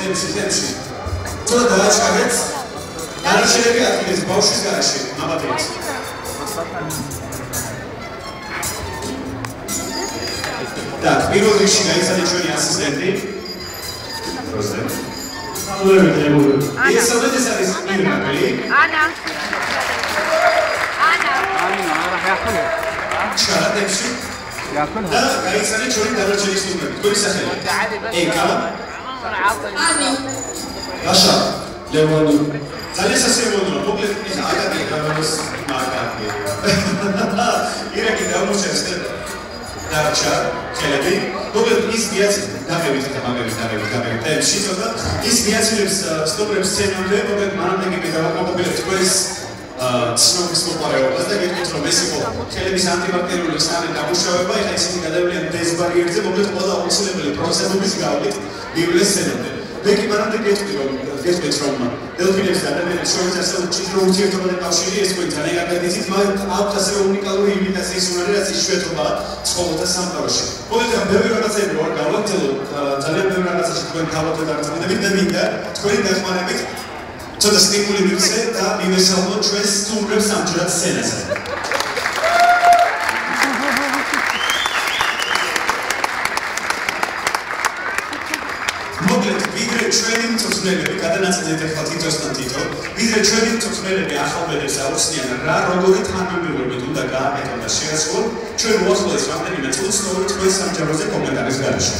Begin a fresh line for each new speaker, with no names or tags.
თემში. თორე დააჩქარეთ. არაშენები ადგილს ბავშვის გარეშე, ამათებს. Так, პირველ რიგში გაიცადეთ ჩვენი ასისტენტი. პროსტე. ეს ეს არის მირაბელი.
ანა.
ჩარადებში. და გაიცადეთ ჩვენი დანარჩენი სტუდენტები. თქვენი სახელი. ეკა.
ანი.
რაშა. ლევონი. ძალიან სასიამოვნოა, მოკლედ ის აკადემია გამოს მაგარი. ირაკი დამოჩენს დარჩა, ხელები. მოკლედ ის დიაც დაგევით და მაგერით. და შეიძლება ის დიაცილებს სტოპრებს სცენამდე, მოკლედ მანამდე კი დავაკმაყოფილებთ თქვენს ცნობის მოპარებობას და გეტყვით რომ ეს იყო ხელების ანტიბაქტერიული სანე დამუშავება, ეხლა ისინი გადავიდნენ დეზბარიერზე, მოკლედ ყველა აუცილებელი პროცედურის გავლით მივლეს სცენამდე. მე კი მანამდე გეტყვით რომ დელფინებს და ადამიანებს შორის ასევე ჭიდრო ურთიერთობათა კავშირი ეს თქვენ ძალიან კარგად იცით, მაგრამ აქვთ ასევე უნიკალური იმიტაციის უნარი, რაც იშვიათობაა ცხოველთა სამყაროში. მოკლედ ბევრი რაღაცები ვარ გავაკეთე, ძალიან ბევრი რაღაცაში თქვენ თავად დაგწმენდებით და მინდა თქვენი დახმარებით ცოტა სტიმული მივცე და მივესალმოთ ჩვენს სტუმრებს ამჯერად სცენაზე. მოკლედ ვიდრე ჩვენი მწვრთნელები გადანაწილეთ ახლა თითოსთან თითო, ვიდრე ჩვენი მწვრთნელები ახალბედებს აუხსნიან რა როგორი თანამიმდევრობით უნდა გააკეთონ და შეასრულონ, ჩვენ უახლოეს რამდენიმე წუთს სწორედ თქვენ სამჯეროზე კომენტარის გარეშე.